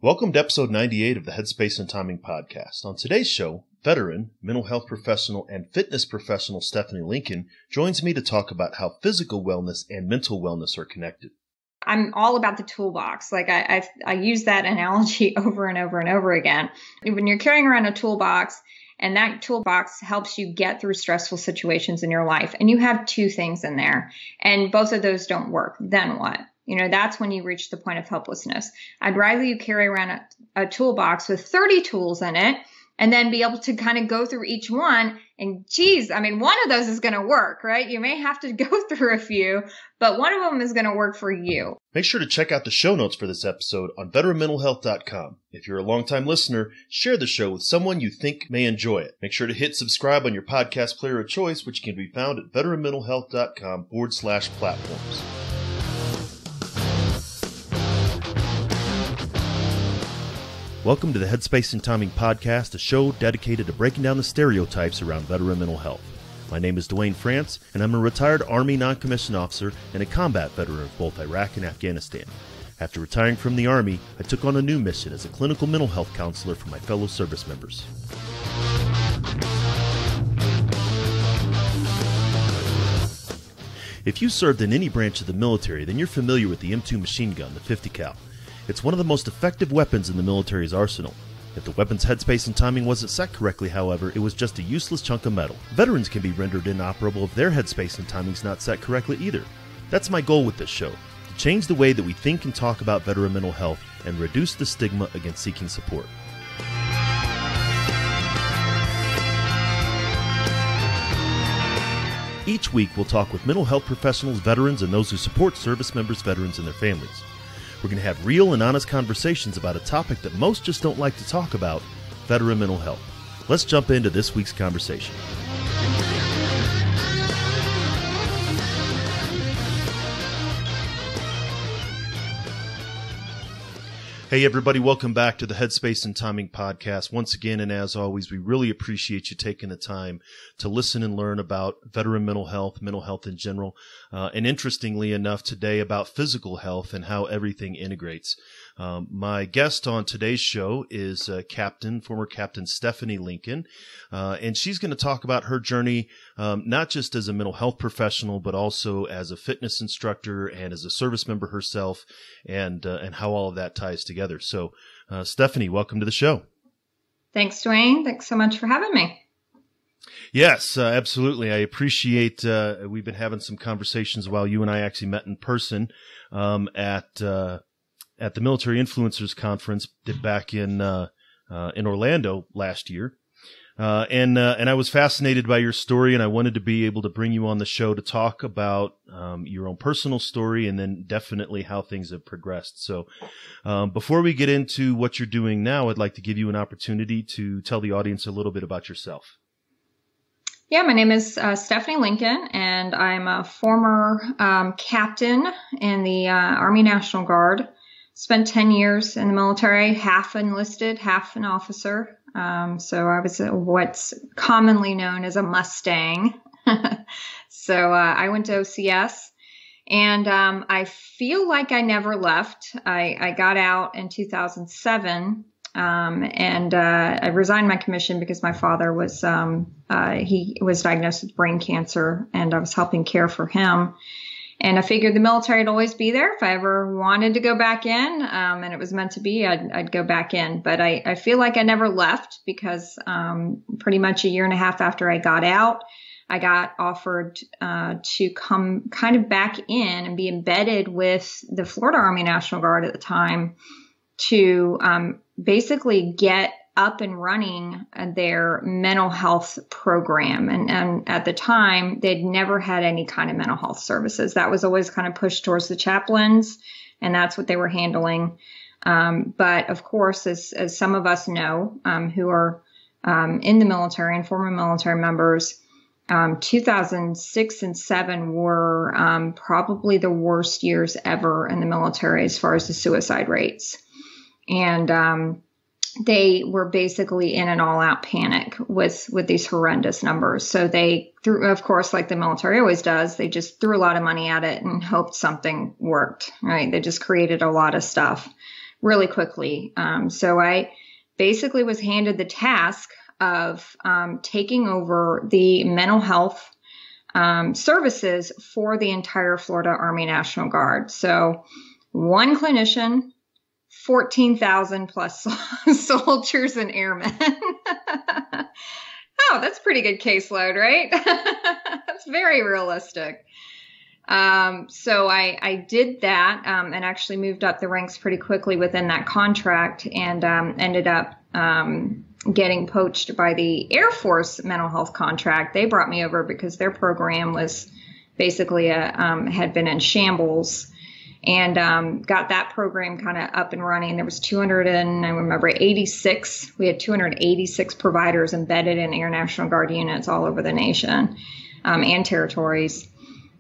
Welcome to episode 98 of the Headspace and Timing podcast. On today's show, veteran, mental health professional, and fitness professional Stephanie Lincoln joins me to talk about how physical wellness and mental wellness are connected. I'm all about the toolbox. Like I use that analogy over and over and over again. When you're carrying around a toolbox and that toolbox helps you get through stressful situations in your life, and you have two things in there and both of those don't work, then what? That's when you reach the point of helplessness. I'd rather you carry around a toolbox with 30 tools in it and then be able to kind of go through each one. And one of those is going to work, right? You may have to go through a few, but one of them is going to work for you. Make sure to check out the show notes for this episode on veteranmentalhealth.com. If you're a longtime listener, share the show with someone you think may enjoy it. Make sure to hit subscribe on your podcast player of choice, which can be found at veteranmentalhealth.com/platforms. Welcome to the Headspace and Timing podcast, a show dedicated to breaking down the stereotypes around veteran mental health. My name is Dwayne France, and I'm a retired Army non-commissioned officer and a combat veteran of both Iraq and Afghanistan. After retiring from the Army, I took on a new mission as a clinical mental health counselor for my fellow service members. If you served in any branch of the military, then you're familiar with the M2 machine gun, the 50 cal. It's one of the most effective weapons in the military's arsenal. If the weapon's headspace and timing wasn't set correctly, however, it was just a useless chunk of metal. Veterans can be rendered inoperable if their headspace and timing's not set correctly either. That's my goal with this show, to change the way that we think and talk about veteran mental health and reduce the stigma against seeking support. Each week, we'll talk with mental health professionals, veterans, and those who support service members, veterans, and their families. We're going to have real and honest conversations about a topic that most just don't like to talk about, veteran mental health. Let's jump into this week's conversation. Hey everybody, welcome back to the Headspace and Timing podcast. Once again, and as always, we really appreciate you taking the time to listen and learn about veteran mental health in general, and interestingly enough today about physical health and how everything integrates. My guest on today's show is former Captain Stephanie Lincoln, and she's going to talk about her journey, not just as a mental health professional, but also as a fitness instructor and as a service member herself, and how all of that ties together. So, Stephanie, welcome to the show. Thanks, Dwayne. Thanks so much for having me. Yes, absolutely. I appreciate, we've been having some conversations while you and I actually met in person, at the Military Influencers Conference back in Orlando last year. And I was fascinated by your story, and I wanted to be able to bring you on the show to talk about your own personal story and then definitely how things have progressed. So before we get into what you're doing now, I'd like to give you an opportunity to tell the audience a little bit about yourself. Yeah, my name is Stephanie Lincoln, and I'm a former captain in the Army National Guard. Spent 10 years in the military, half enlisted, half an officer. So I was what's commonly known as a Mustang. So I went to OCS, and I feel like I never left. I got out in 2007, and I resigned my commission because my father was he was diagnosed with brain cancer, and I was helping care for him. And I figured the military would always be there if I ever wanted to go back in, and it was meant to be, I'd go back in. But I feel like I never left because pretty much a year and a half after I got out, I got offered to come kind of back in and be embedded with the Florida Army National Guard at the time to basically get up and running their mental health program. And at the time, they'd never had any kind of mental health services. That was always kind of pushed towards the chaplains, and that's what they were handling. But of course, as some of us know, who are in the military and former military members, 2006 and 2007 were probably the worst years ever in the military as far as the suicide rates. And they were basically in an all-out panic with these horrendous numbers. So they threw, of course, like the military always does, they just threw a lot of money at it and hoped something worked, right? They just created a lot of stuff. really quickly. So I basically was handed the task of taking over the mental health services for the entire Florida Army National Guard. So one clinician, 14,000 plus soldiers and airmen. Oh, that's a pretty good caseload, right? That's very realistic. So I did that and actually moved up the ranks pretty quickly within that contract, and ended up getting poached by the Air Force mental health contract. They brought me over because their program was basically had been in shambles, and got that program kind of up and running. There was 286. We had 286 providers embedded in Air National Guard units all over the nation and territories.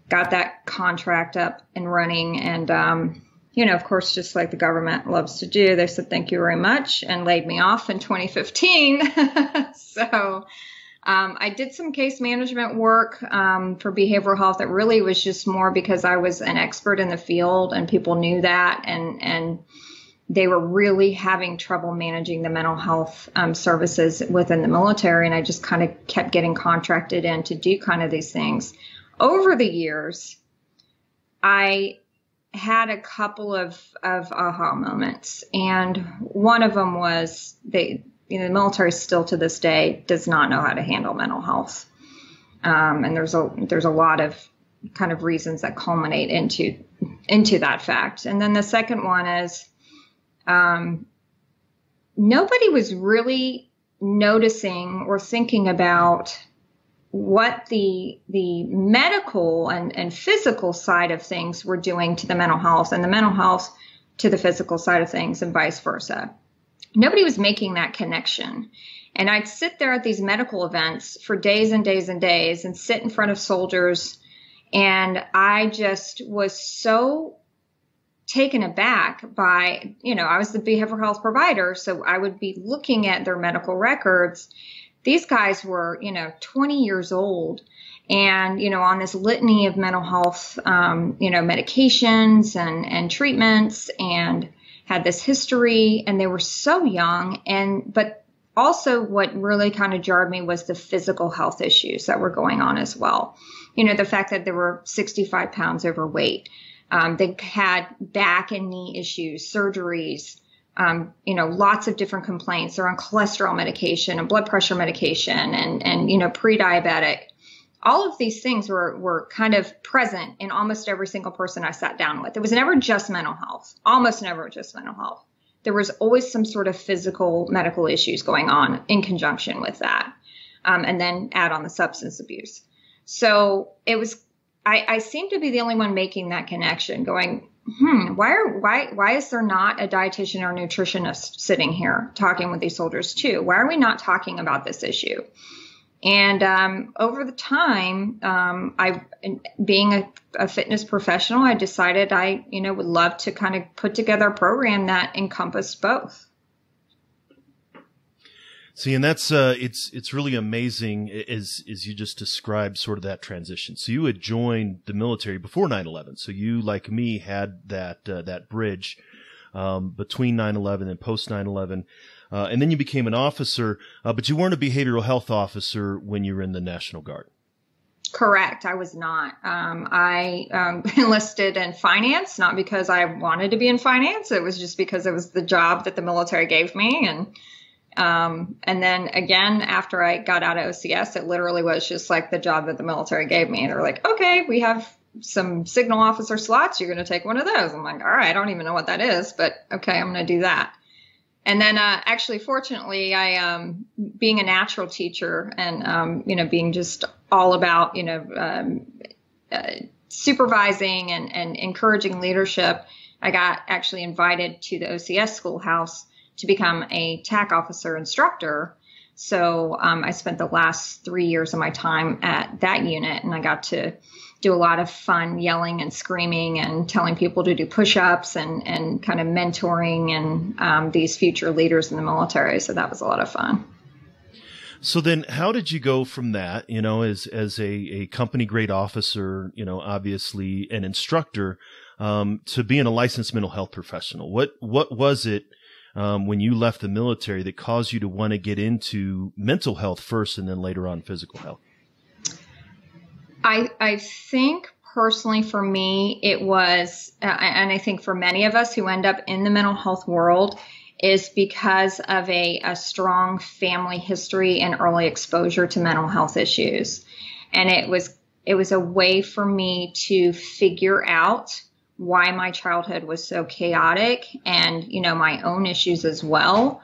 Got that contract up and running, and of course, just like the government loves to do, they said thank you very much and laid me off in 2015. So I did some case management work for behavioral health. It really was just more because I was an expert in the field and people knew that, and they were really having trouble managing the mental health services within the military. And I just kind of kept getting contracted in to do kind of these things. Over the years, I had a couple of aha moments, and one of them was the military still to this day does not know how to handle mental health, and there's a lot of kind of reasons that culminate into that fact. And then the second one is nobody was really noticing or thinking about what the medical and physical side of things were doing to the mental health, and the mental health to the physical side of things, and vice versa. Nobody was making that connection. And I'd sit there at these medical events for days and days and days and sit in front of soldiers, and I just was so taken aback by, I was the behavioral health provider, so I would be looking at their medical records. These guys were, 20 years old and, on this litany of mental health, medications and treatments, and had this history, and they were so young. But also what really kind of jarred me was the physical health issues that were going on as well. The fact that they were 65 pounds overweight. They had back and knee issues, surgeries, lots of different complaints. They're on cholesterol medication and blood pressure medication and pre-diabetic. All of these things were kind of present in almost every single person I sat down with. It was never just mental health, almost never just mental health. There was always some sort of physical medical issues going on in conjunction with that. And then add on the substance abuse. So it was, I seemed to be the only one making that connection, going, why is there not a dietitian or nutritionist sitting here talking with these soldiers too? Why are we not talking about this issue? And over the time, being a fitness professional, I decided I would love to kind of put together a program that encompassed both. See, and that's it's really amazing as you just described sort of that transition. So you had joined the military before 9/11. So you, like me, had that bridge between 9/11 and post 9/11. And then you became an officer, but you weren't a behavioral health officer when you were in the National Guard. Correct. I was not. I enlisted in finance, not because I wanted to be in finance. It was just because it was the job that the military gave me. And then again, after I got out of OCS, it literally was just like the job that the military gave me. They were like, okay, we have some signal officer slots. You're going to take one of those. I'm like, all right, I don't even know what that is, but okay, I'm going to do that. And then, actually, fortunately, I, being a natural teacher and, being just all about, supervising and encouraging leadership, I got actually invited to the OCS schoolhouse to become a TAC officer instructor. So, I spent the last 3 years of my time at that unit, and I got to do a lot of fun yelling and screaming and telling people to do push-ups and kind of mentoring and these future leaders in the military. So that was a lot of fun. So then how did you go from that, as a company grade officer, obviously an instructor, to being a licensed mental health professional? What was it when you left the military that caused you to want to get into mental health first and then later on physical health? I think personally for me, it was, and I think for many of us who end up in the mental health world, is because of a strong family history and early exposure to mental health issues. And it was a way for me to figure out why my childhood was so chaotic and, my own issues as well.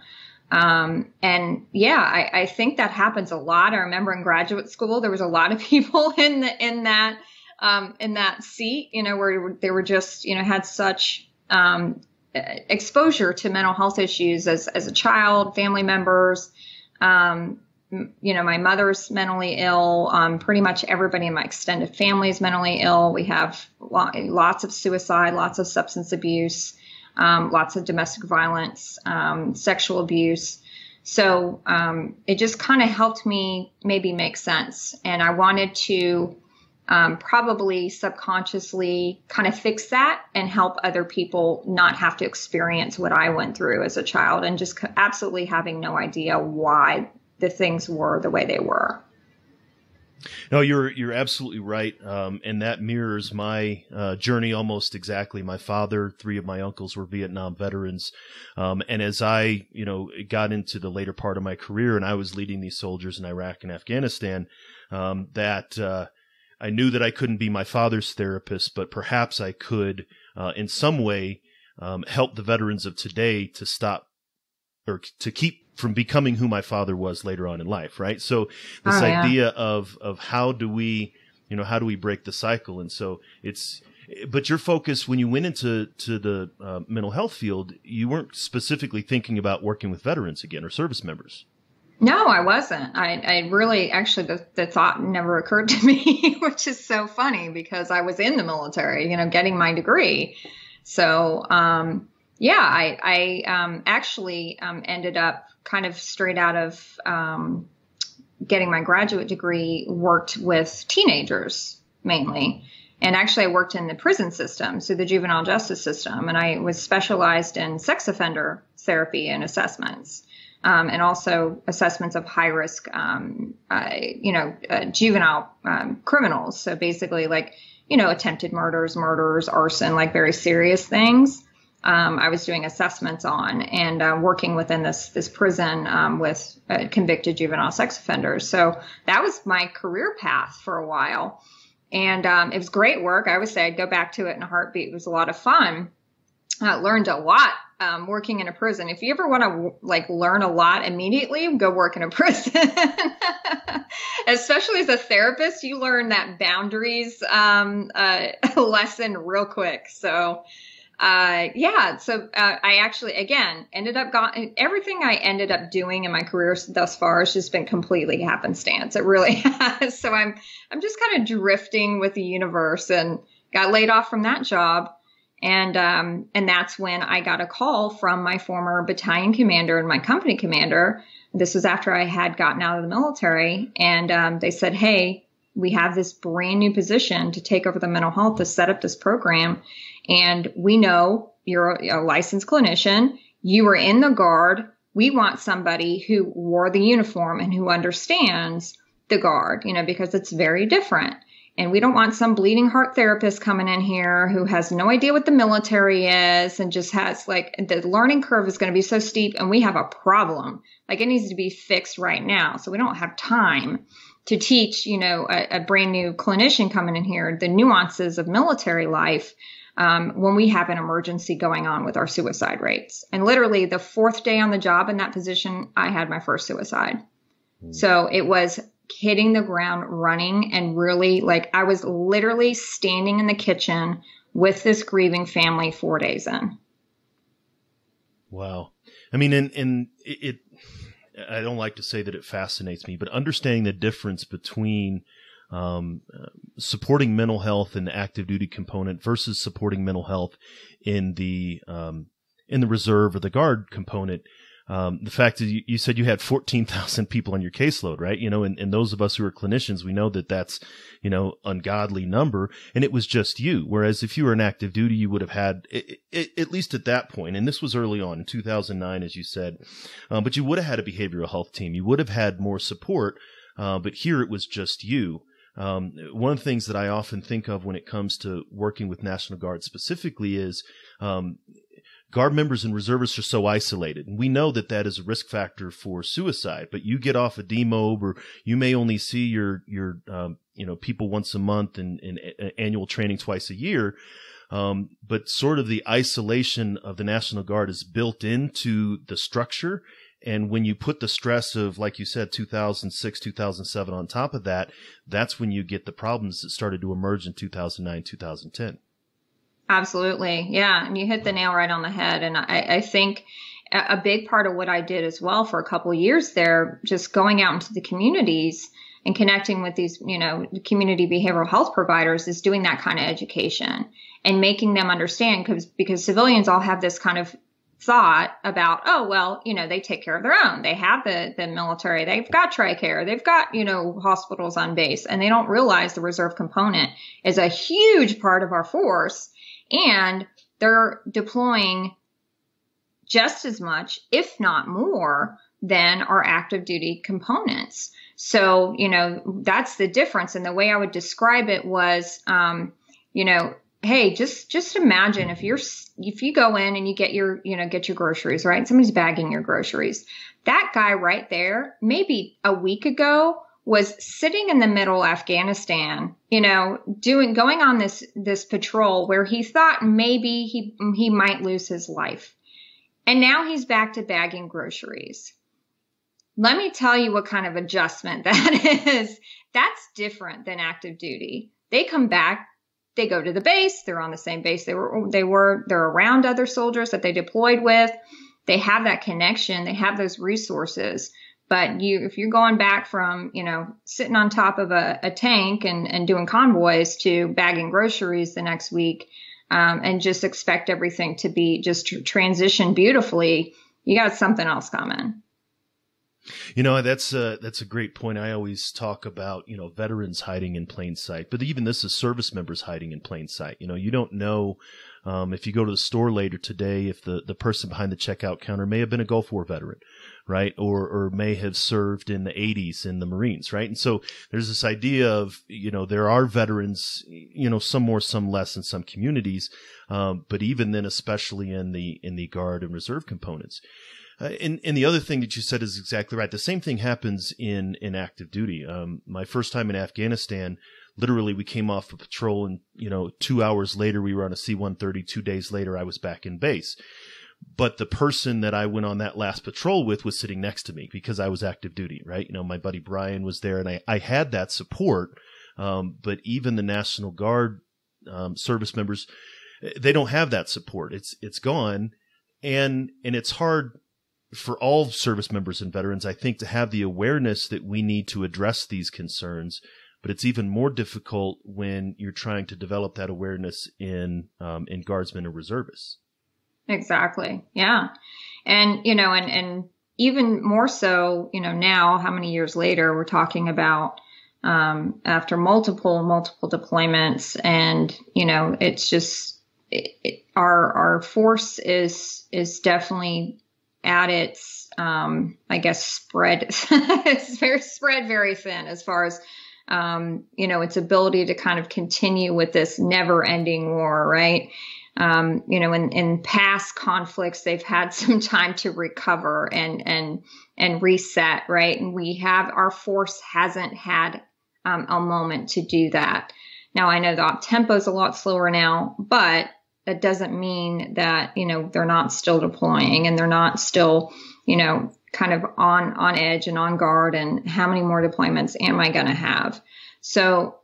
And yeah, I think that happens a lot. I remember in graduate school, there was a lot of people in that seat, where they were just, had such, exposure to mental health issues as a child, family members. My mother's mentally ill. Pretty much everybody in my extended family is mentally ill. We have lots of suicide, lots of substance abuse, lots of domestic violence, sexual abuse. So it just kind of helped me maybe make sense. And I wanted to probably subconsciously kind of fix that and help other people not have to experience what I went through as a child and just absolutely having no idea why the things were the way they were. No, you're absolutely right. And that mirrors my journey almost exactly. My father, 3 of my uncles were Vietnam veterans. And as I, got into the later part of my career and I was leading these soldiers in Iraq and Afghanistan, that I knew that I couldn't be my father's therapist, but perhaps I could, in some way, help the veterans of today to stop or to keep from becoming who my father was later on in life, right? So this idea of how do we break the cycle? And so but your focus when you went into the mental health field, you weren't specifically thinking about working with veterans again or service members. No, I wasn't. I really, actually, the thought never occurred to me, which is so funny because I was in the military, getting my degree. So, I actually ended up kind of straight out of getting my graduate degree, worked with teenagers mainly. And actually, I worked in the prison system, so the juvenile justice system, and I was specialized in sex offender therapy and assessments. And also assessments of high risk, juvenile criminals. So basically attempted murders, arson, very serious things. I was doing assessments on and working within this prison with convicted juvenile sex offenders. So that was my career path for a while. And it was great work. I would say I'd go back to it in a heartbeat. It was a lot of fun. Learned a lot working in a prison. If you ever want to learn a lot immediately, go work in a prison. Especially as a therapist, you learn that boundaries lesson real quick. So I actually, again, ended up everything I ended up doing in my career thus far has just been completely happenstance. It really has. So I'm just kind of drifting with the universe and got laid off from that job. And that's when I got a call from my former battalion commander and my company commander. This was after I had gotten out of the military. And they said, hey, we have this brand new position to take over the mental health, to set up this program. And we know you're a licensed clinician. You were in the Guard. We want somebody who wore the uniform and who understands the Guard, because it's very different. And we don't want some bleeding heart therapist coming in here who has no idea what the military is and just has the learning curve is going to be so steep and we have a problem. It needs to be fixed right now. So we don't have time to teach, a brand new clinician coming in here, the nuances of military life when we have an emergency going on with our suicide rates. And literally the 4th day on the job in that position, I had my first suicide. So it was hitting the ground running and really I was literally standing in the kitchen with this grieving family 4 days in. Wow. I mean, and it I don't like to say that it fascinates me, but understanding the difference between supporting mental health in the active duty component versus supporting mental health in the reserve or the Guard component. The fact that you said you had 14,000 people on your caseload, right? And those of us who are clinicians, we know that that's, ungodly number, and it was just you. Whereas if you were in active duty, you would have had, at least at that point, and this was early on in 2009, as you said, but you would have had a behavioral health team. You would have had more support, but here it was just you. One of the things that I often think of when it comes to working with National Guard specifically is, Guard members and reservists are so isolated, and we know that that is a risk factor for suicide. But you get off a demob, or you may only see your people once a month and annual training twice a year. But sort of the isolation of the National Guard is built into the structure. And when you put the stress of, like you said, 2006, 2007 on top of that, that's when you get the problems that started to emerge in 2009, 2010. Absolutely. Yeah. And you hit the nail right on the head. And I think a big part of what I did as well for a couple of years there, just going out into the communities and connecting with these, community behavioral health providers, is doing that kind of education and making them understand, because civilians all have this kind of thought about, oh, well, they take care of their own. They have the military, they've got TRICARE, they've got, hospitals on base, and they don't realize the reserve component is a huge part of our force. And they're deploying just as much, if not more, than our active duty components. So, that's the difference. And the way I would describe it was, hey, just imagine if you go in and you get your groceries, right? Somebody's bagging your groceries. That guy right there, maybe a week ago, was sitting in the middle of Afghanistan, going on this patrol where he thought maybe he might lose his life. And now he's back to bagging groceries. Let me tell you what kind of adjustment that is. That's different than active duty. They come back, they go to the base, they're on the same base they're around other soldiers that they deployed with. They have that connection, they have those resources. But if you're going back from, sitting on top of a tank and doing convoys to bagging groceries the next week, and just expect everything to be just transition beautifully, you got something else coming. That's a great point. I always talk about, veterans hiding in plain sight, but even this is service members hiding in plain sight. You don't know, if you go to the store later today, if the person behind the checkout counter may have been a Gulf War veteran, right? Or may have served in the 80s in the Marines, right? And so there's this idea of, there are veterans, some more, some less in some communities. But even then, especially in the Guard and Reserve components. And the other thing that you said is exactly right. The same thing happens in active duty. My first time in Afghanistan, literally we came off a patrol and, 2 hours later we were on a C-130. 2 days later I was back in base. But the person that I went on that last patrol with was sitting next to me because I was active duty, right? My buddy Brian was there and I had that support. But even the National Guard, service members, they don't have that support. It's gone. And it's hard for all service members and veterans, I think, to have the awareness that we need to address these concerns. But it's even more difficult when you're trying to develop that awareness in guardsmen and reservists. Exactly. Yeah. And, and even more so, now how many years later we're talking about, after multiple deployments, and, it's just, our force is definitely at its, spread. It's spread very thin as far as, its ability to kind of continue with this never ending war, right? In past conflicts, they've had some time to recover and reset, right? And our force hasn't had, a moment to do that. Now, I know the op tempo is a lot slower now, but that doesn't mean that, they're not still deploying and they're not still, kind of on edge and on guard, and how many more deployments am I going to have? So,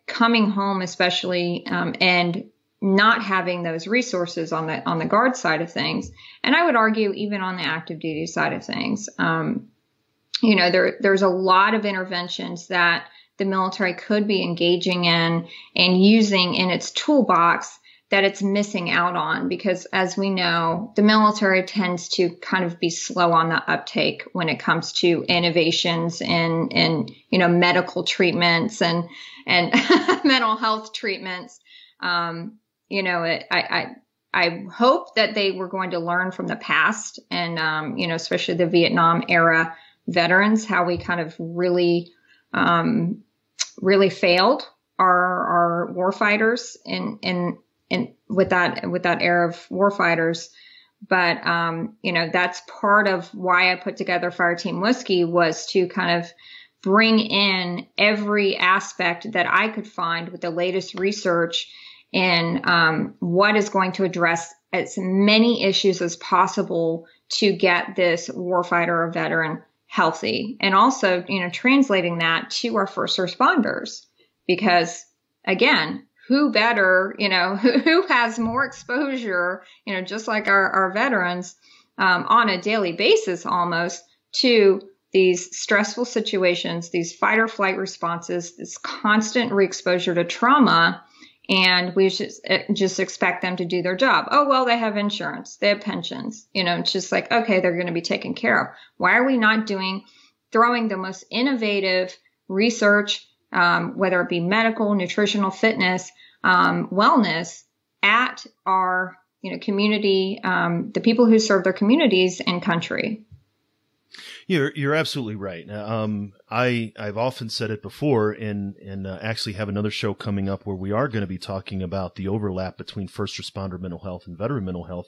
coming home, especially, and not having those resources on the guard side of things. And I would argue even on the active duty side of things, there's a lot of interventions that the military could be engaging in and using in its toolbox that it's missing out on, because as we know, the military tends to kind of be slow on the uptake when it comes to innovations in medical treatments and mental health treatments. I hope that they were going to learn from the past and, especially the Vietnam era veterans, how we kind of really failed our warfighters in with that era of warfighters. But, that's part of why I put together Fireteam Whiskey, was to kind of bring in every aspect that I could find with the latest research in what is going to address as many issues as possible to get this warfighter or veteran healthy. And also, translating that to our first responders, because again, who better, who has more exposure, just like our veterans, on a daily basis almost, to these stressful situations, these fight or flight responses, this constant re-exposure to trauma. And we just expect them to do their job. Oh, well, they have insurance, they have pensions, it's just like, okay, they're going to be taken care of. Why are we not throwing the most innovative research, whether it be medical, nutritional, fitness, wellness, at our, community, the people who serve their communities and country? You're absolutely right. I've often said it before, and actually have another show coming up where we are going to be talking about the overlap between first responder mental health and veteran mental health.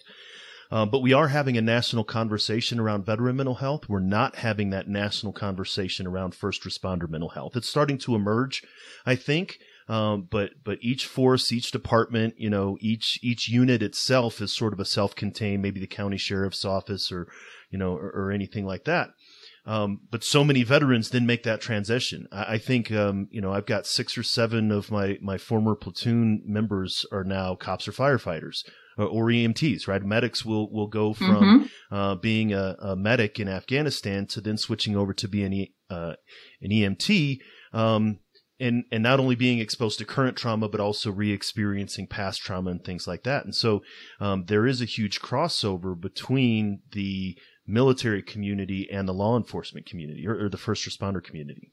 But we are having a national conversation around veteran mental health. We're not having that national conversation around first responder mental health. It's starting to emerge, I think. But each force, each department, each unit itself is sort of a self-contained, maybe the county sheriff's office or anything like that. But so many veterans didn't make that transition. I think, I've got 6 or 7 of my former platoon members are now cops or firefighters or EMTs, right? Medics will go from, being a medic in Afghanistan to then switching over to being an EMT. And not only being exposed to current trauma, but also re-experiencing past trauma and things like that. And so, there is a huge crossover between the military community and the law enforcement community or the first responder community.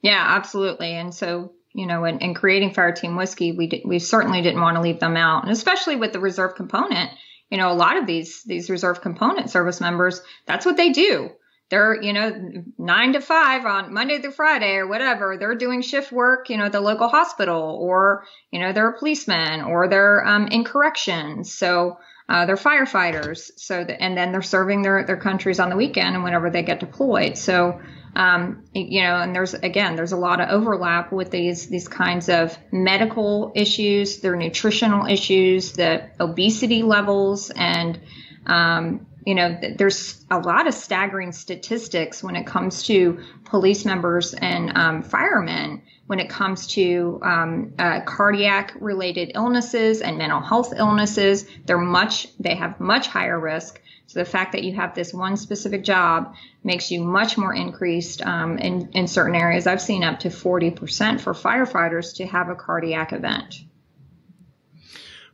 Yeah, absolutely. And so, in creating Fireteam Whiskey, we certainly didn't want to leave them out. And especially with the reserve component, a lot of these reserve component service members, that's what they do. They're, 9 to 5 on Monday through Friday or whatever. They're doing shift work, at the local hospital, or, they're a policeman, or they're in corrections. So they're firefighters. So and then they're serving their countries on the weekend and whenever they get deployed. So, and there's a lot of overlap with these kinds of medical issues, their nutritional issues, the obesity levels, and, there's a lot of staggering statistics when it comes to police members and firemen, when it comes to cardiac related illnesses and mental health illnesses. They have much higher risk. So the fact that you have this one specific job makes you much more increased in certain areas. I've seen up to 40% for firefighters to have a cardiac event.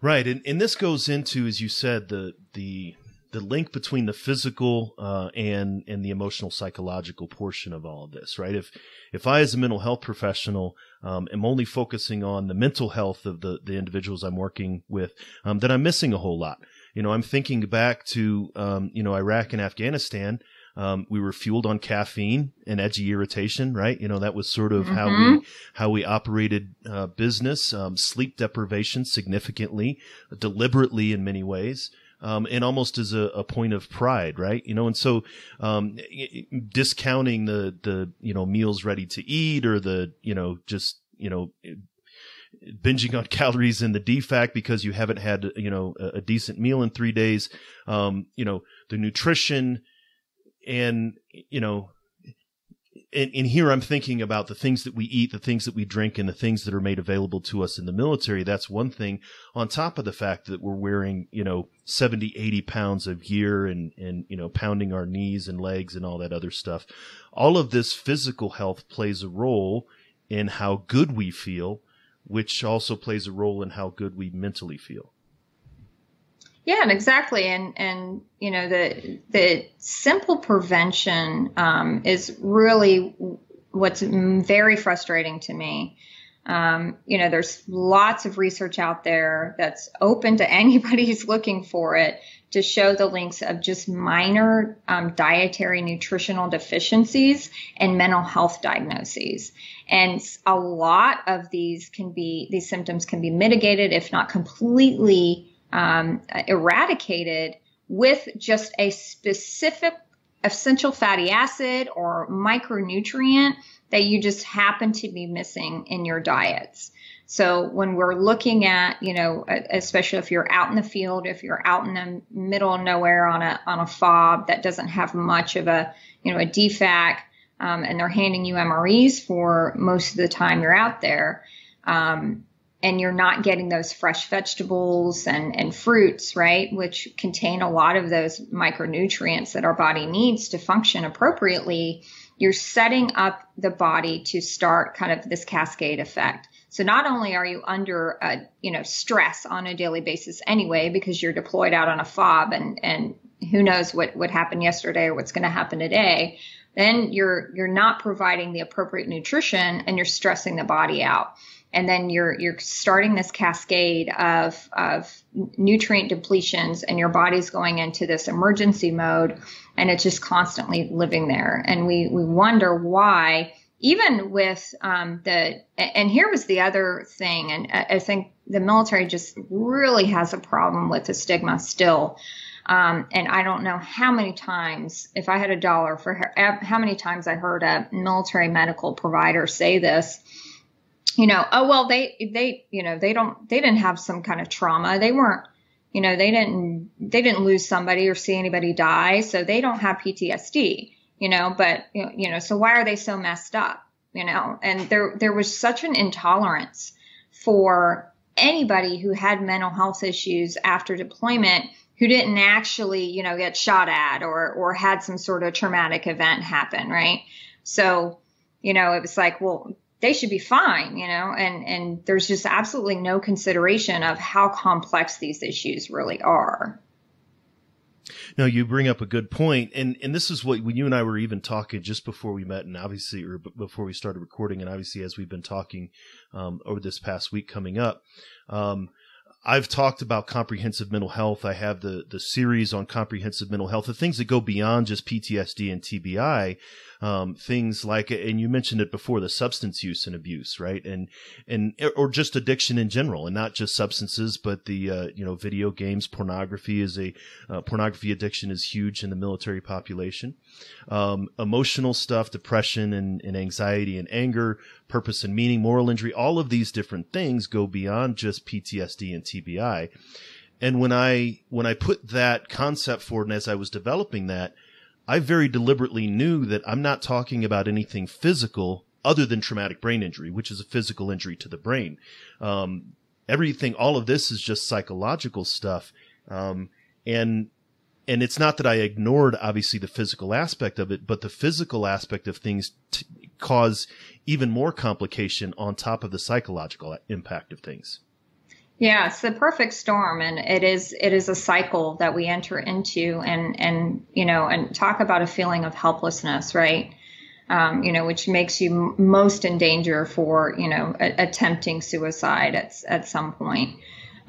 Right. And this goes into, as you said, the link between the physical and the emotional psychological portion of all of this, right? If I, as a mental health professional, am only focusing on the mental health of the individuals I'm working with, then I'm missing a whole lot. I'm thinking back to Iraq and Afghanistan. We were fueled on caffeine and edgy irritation, right? That was sort of how we operated business. Sleep deprivation significantly, deliberately in many ways. And almost as a point of pride, right? And so, discounting the meals ready to eat, or binging on calories in the DFAC because you haven't had, a decent meal in 3 days, the nutrition and here I'm thinking about the things that we eat, the things that we drink, and the things that are made available to us in the military. That's one thing, on top of the fact that we're wearing, 70, 80 pounds of gear and pounding our knees and legs and all that other stuff. All of this physical health plays a role in how good we feel, which also plays a role in how good we mentally feel. Yeah, and exactly. And you know, the simple prevention is really what's very frustrating to me. You know, there's lots of research out there that's open to anybody who's looking for it to show the links of just minor dietary nutritional deficiencies and mental health diagnoses. And a lot of these symptoms can be mitigated, if not completely eradicated, with just a specific essential fatty acid or micronutrient that you just happen to be missing in your diets. So when we're looking at, you know, especially if you're out in the field, if you're out in the middle of nowhere on a fob that doesn't have much of a, you know, a DFAC, and they're handing you MREs for most of the time you're out there, and you're not getting those fresh vegetables and fruits, right, which contain a lot of those micronutrients that our body needs to function appropriately, you're setting up the body to start kind of this cascade effect. So not only are you under, stress on a daily basis anyway, because you're deployed out on a fob and who knows what happened yesterday or what's going to happen today, then you're not providing the appropriate nutrition and you're stressing the body out. And then you're starting this cascade of nutrient depletions, and your body's going into this emergency mode, and it's just constantly living there. And we wonder why, even with and here was the other thing, and I think the military just really has a problem with the stigma still. And I don't know how many times, if I had $1 for how many times I heard a military medical provider say this. You know, oh, well, they didn't have some kind of trauma. They weren't, you know, they didn't lose somebody or see anybody die. So they don't have PTSD, you know, but, you know, so why are they so messed up, you know? And there was such an intolerance for anybody who had mental health issues after deployment who didn't actually, you know, get shot at or had some sort of traumatic event happen. Right. So, you know, it was like, well, they should be fine, you know, and there's just absolutely no consideration of how complex these issues really are. No, you bring up a good point. And this is what, when you and I were even talking just before we met, and obviously, or before we started recording, and obviously as we've been talking over this past week coming up, I've talked about comprehensive mental health. I have the series on comprehensive mental health, the things that go beyond just PTSD and TBI, things like, and you mentioned it before, the substance use and abuse, right? Or just addiction in general, and not just substances, but the, video games, pornography pornography addiction is huge in the military population. Emotional stuff, depression and anxiety and anger, purpose and meaning, moral injury, all of these different things go beyond just PTSD and TBI. And when I put that concept forward, and as I was developing that, I very deliberately knew that I'm not talking about anything physical other than traumatic brain injury, which is a physical injury to the brain. Everything, all of this is just psychological stuff. And it's not that I ignored, obviously, the physical aspect of it, but the physical aspect of things cause even more complication on top of the psychological impact of things. Yeah, it's the perfect storm, and it is a cycle that we enter into, and talk about a feeling of helplessness, right? Which makes you most in danger for, attempting suicide at some point.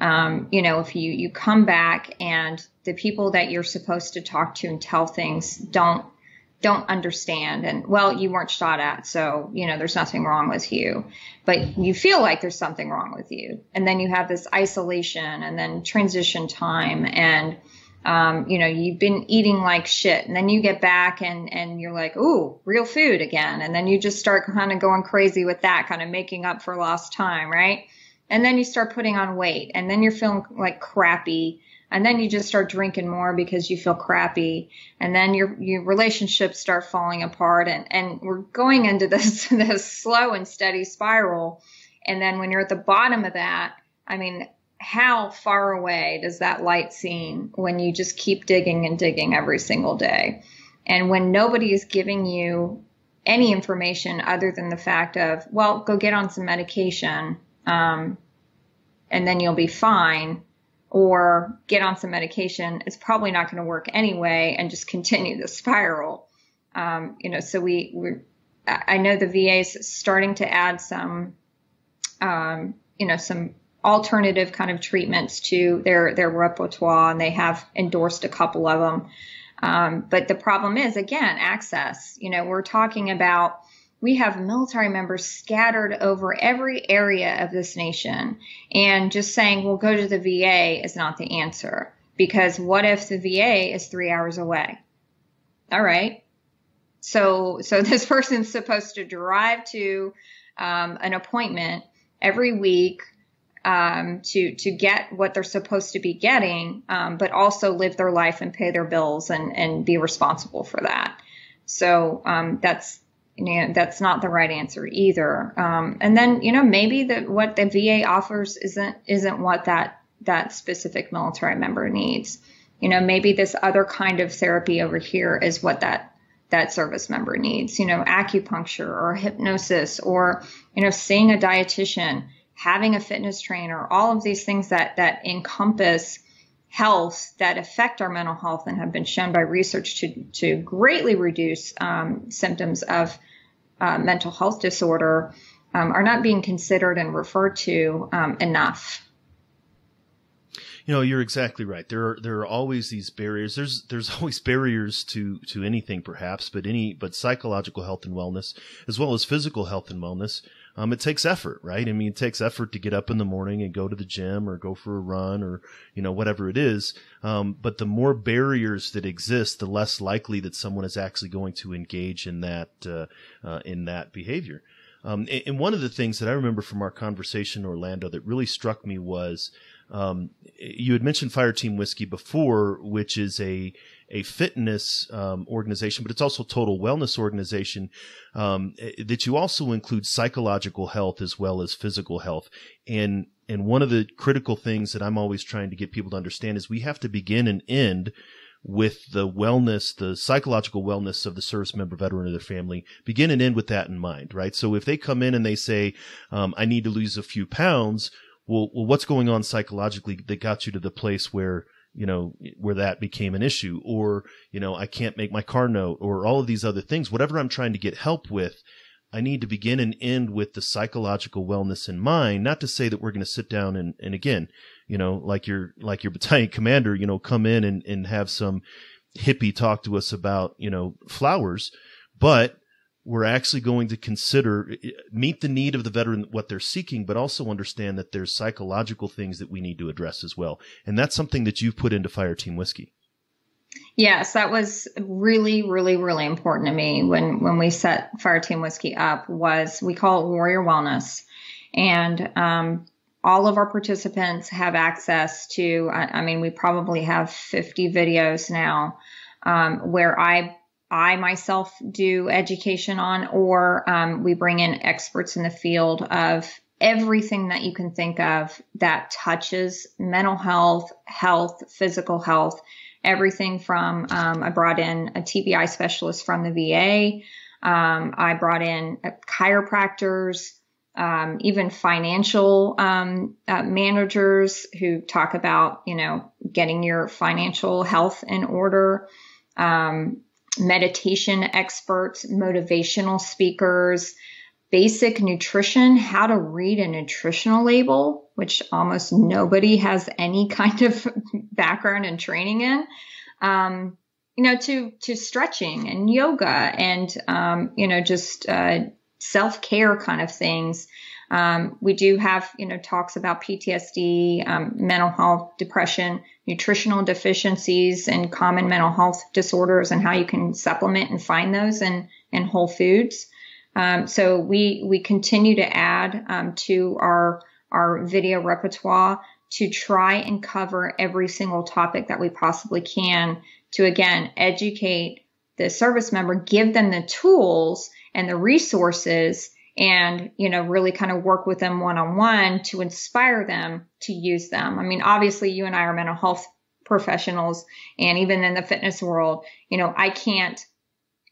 If you come back and the people that you're supposed to talk to and tell things don't understand, and, well, you weren't shot at, so, there's nothing wrong with you, but you feel like there's something wrong with you. And then you have this isolation and then transition time, and, you've been eating like shit, and then you get back and you're like, ooh, real food again. And then you just start kind of going crazy with that, kind of making up for lost time, right? And then you start putting on weight, and then you're feeling like crappy. And then you just start drinking more because you feel crappy. And then your relationships start falling apart. And we're going into this slow and steady spiral. And then when you're at the bottom of that, I mean, how far away does that light seem when you just keep digging and digging every single day? And when nobody is giving you any information other than the fact of, well, go get on some medication. and then you'll be fine, or get on some medication. It's probably not going to work anyway, and just continue the spiral. So I know the VA is starting to add some alternative kind of treatments to their repertoire, and they have endorsed a couple of them. But the problem is, again, access. We're talking about, we have military members scattered over every area of this nation, and just saying, well, go to the VA is not the answer, because what if the VA is 3 hours away? All right. So this person's supposed to drive to an appointment every week to get what they're supposed to be getting, but also live their life and pay their bills and be responsible for that. So that's not the right answer either. And then maybe what the VA offers isn't what that specific military member needs. Maybe this other kind of therapy over here is what that service member needs, acupuncture or hypnosis, or, seeing a dietitian, having a fitness trainer, all of these things that encompass health, that affect our mental health, and have been shown by research to greatly reduce symptoms of mental health disorder, are not being considered and referred to enough. You're exactly right. There are always these barriers. There's always barriers to anything, perhaps, but psychological health and wellness, as well as physical health and wellness, it takes effort, right? I mean, it takes effort to get up in the morning and go to the gym or go for a run or, whatever it is. But the more barriers that exist, the less likely that someone is actually going to engage in that behavior. And one of the things that I remember from our conversation in Orlando that really struck me was, you had mentioned Fireteam Whiskey before, which is a fitness organization, but it's also a total wellness organization, that you also include psychological health as well as physical health. And one of the critical things that I'm always trying to get people to understand is we have to begin and end with the wellness, the psychological wellness of the service member, veteran, or their family, begin and end with that in mind, right? So if they come in and they say, I need to lose a few pounds, well, what's going on psychologically that got you to the place where that became an issue, or, I can't make my car note, or all of these other things, whatever I'm trying to get help with, I need to begin and end with the psychological wellness in mind. Not to say that we're going to sit down and again, like your battalion commander, come in and have some hippie talk to us about, flowers, but we're actually going to meet the need of the veteran, what they're seeking, but also understand that there's psychological things that we need to address as well. And that's something that you've put into Fireteam Whiskey. Yes, that was really, really, really important to me when we set Fireteam Whiskey up. We call it Warrior Wellness. And all of our participants have access to, we probably have 50 videos now where I myself do education on, or we bring in experts in the field of everything that you can think of that touches mental health, physical health, everything from, I brought in a TBI specialist from the VA. I brought in chiropractors, even financial managers who talk about, getting your financial health in order. Meditation experts, motivational speakers, basic nutrition, how to read a nutritional label, which almost nobody has any kind of background and training in, to stretching and yoga and, just self-care kind of things. We do have, talks about PTSD, mental health, depression, nutritional deficiencies, and common mental health disorders, and how you can supplement and find those in whole foods. So we continue to add to our video repertoire to try and cover every single topic that we possibly can to, again, educate the service member, give them the tools and the resources, and, really kind of work with them one-on-one to inspire them to use them. Obviously you and I are mental health professionals, and even in the fitness world, I can't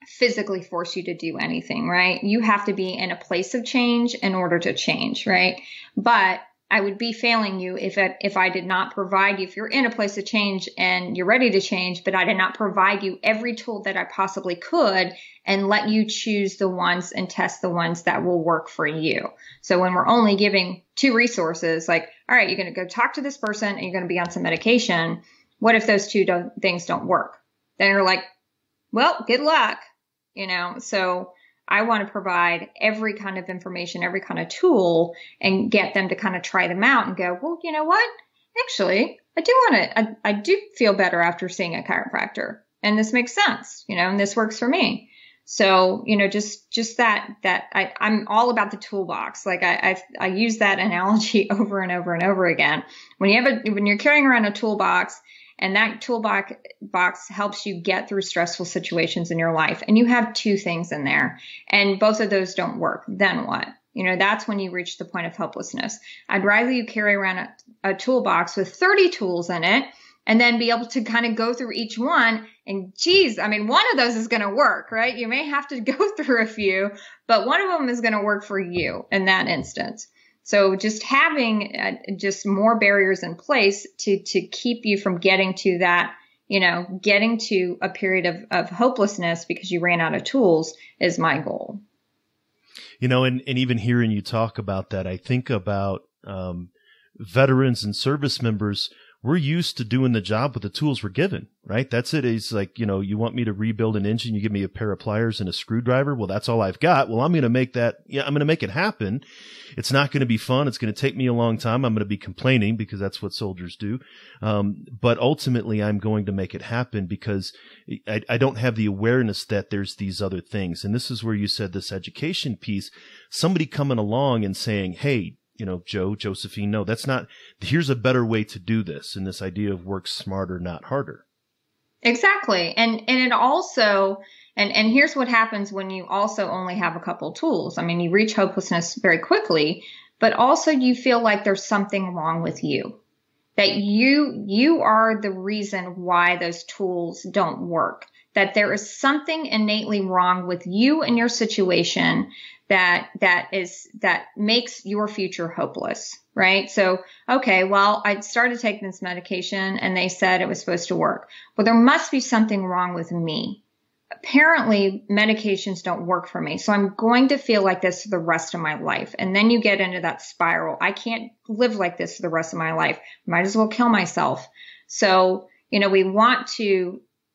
physically force you to do anything, right? You have to be in a place of change in order to change, right? But I would be failing you if I did not provide you, if you're in a place of change and you're ready to change, but I did not provide you every tool that I possibly could and let you choose the ones and test the ones that will work for you. So when we're only giving 2 resources, like, all right, you're going to go talk to this person and you're going to be on some medication. What if those 2 things don't work? Then you're like, well, good luck, So I want to provide every kind of information, every kind of tool, and get them to kind of try them out and go, well, you know what? Actually, I do feel better after seeing a chiropractor, and this makes sense, and this works for me. So, just that I'm all about the toolbox. Like I use that analogy over and over and over again. When you're carrying around a toolbox, and that toolbox helps you get through stressful situations in your life, and you have 2 things in there, and both of those don't work, then what? That's when you reach the point of hopelessness. I'd rather you carry around a toolbox with 30 tools in it, and then be able to kind of go through each one. And one of those is going to work, right? You may have to go through a few, but one of them is going to work for you in that instance. So just having just more barriers in place to keep you from getting to that, getting to a period of hopelessness because you ran out of tools is my goal. And even hearing you talk about that, I think about veterans and service members. We're used to doing the job with the tools we're given, right? That's it. It's like, you want me to rebuild an engine, you give me a pair of pliers and a screwdriver. Well, that's all I've got. Well, I'm going to make it happen. It's not going to be fun. It's going to take me a long time. I'm going to be complaining because that's what soldiers do. But ultimately I'm going to make it happen because I don't have the awareness that there's these other things. And this is where you said this education piece, somebody coming along and saying, hey, Josephine, no, that's not, here's a better way to do this. And this idea of work smarter, not harder. Exactly. And it also, and here's what happens when you also only have a couple tools. You reach hopelessness very quickly, but also you feel like there's something wrong with you, that you are the reason why those tools don't work, that there is something innately wrong with you and your situation that makes your future hopeless, right? So, okay, well, I started taking this medication and they said it was supposed to work. Well, there must be something wrong with me. Apparently, medications don't work for me. So I'm going to feel like this for the rest of my life. And then you get into that spiral. I can't live like this for the rest of my life. Might as well kill myself. So,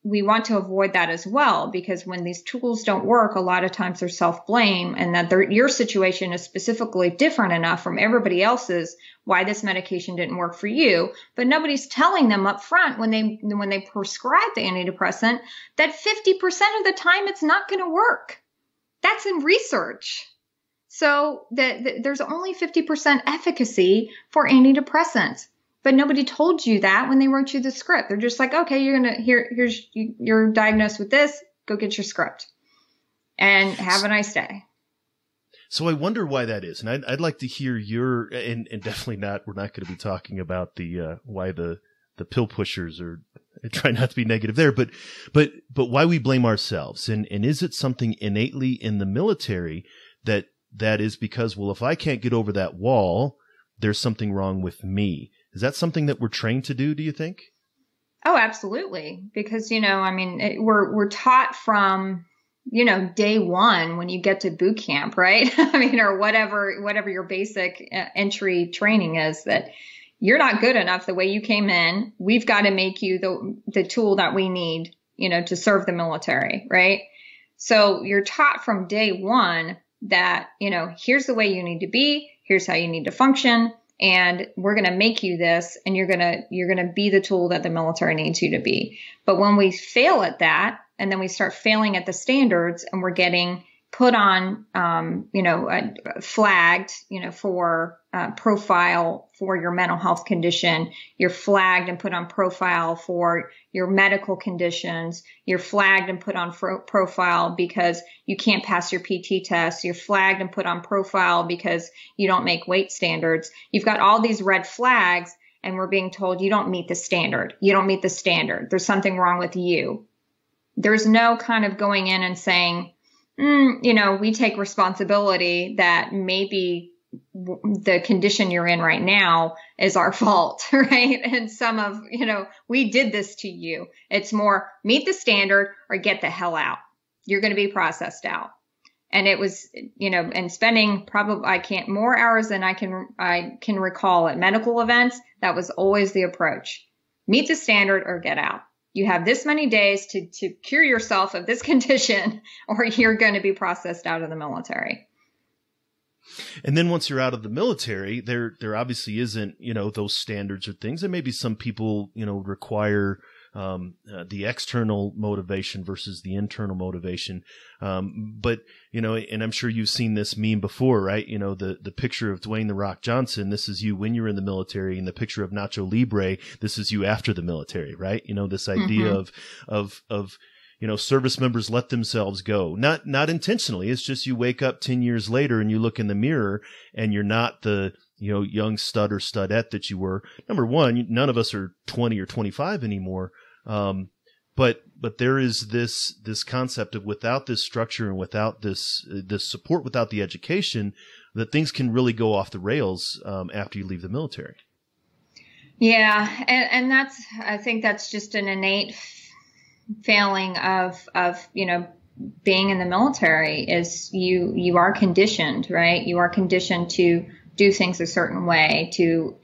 we want to avoid that as well, because when these tools don't work, a lot of times they're self-blame, and that your situation is specifically different enough from everybody else's why this medication didn't work for you. But nobody's telling them up front when they prescribe the antidepressant that 50% of the time it's not going to work. That's in research. So there's only 50% efficacy for antidepressants. But nobody told you that when they wrote you the script. They're just like, okay, you're diagnosed with this. Go get your script and have a nice day. So I wonder why that is. And I'd like to hear your, and definitely not, we're not going to be talking about why the pill pushers are, I try not to be negative there, but why we blame ourselves. And is it something innately in the military that is because, well, if I can't get over that wall, there's something wrong with me? Is that something that we're trained to do you think? Oh, absolutely. Because, we're taught from, day one when you get to boot camp, right? Or whatever your basic entry training is, that you're not good enough the way you came in. We've got to make you the tool that we need, to serve the military, right? So you're taught from day one that, here's the way you need to be. Here's how you need to function. And we're going to make you this, and you're going to be the tool that the military needs you to be. But when we fail at that, and then we start failing at the standards, and we're getting put on, flagged, for profile for your mental health condition. You're flagged and put on profile for your medical conditions. You're flagged and put on profile because you can't pass your PT test. You're flagged and put on profile because you don't make weight standards. You've got all these red flags, and we're being told you don't meet the standard. You don't meet the standard. There's something wrong with you. there's no kind of going in and saying, we take responsibility that maybe the condition you're in right now is our fault, right? And we did this to you. It's more meet the standard or get the hell out. You're going to be processed out. And it was, and spending probably more hours than I can recall at medical events. That was always the approach. Meet the standard or get out. You have this many days to cure yourself of this condition, or you're going to be processed out of the military. And then once you're out of the military, there obviously isn't, those standards or things. And maybe some people, require the external motivation versus the internal motivation. But, and I'm sure you've seen this meme before, right? The picture of Dwayne "The Rock" Johnson, this is you when you're in the military, and the picture of Nacho Libre, this is you after the military, right? This idea of service members let themselves go, not intentionally. It's just you wake up 10 years later and you look in the mirror and you're not the, young stud or studette that you were. Number one, none of us are 20 or 25 anymore. But there is this concept of without this structure and without this support, without the education, that things can really go off the rails, after you leave the military. Yeah. And I think that's just an innate failing of being in the military is you are conditioned, right? You are conditioned to do things a certain way, to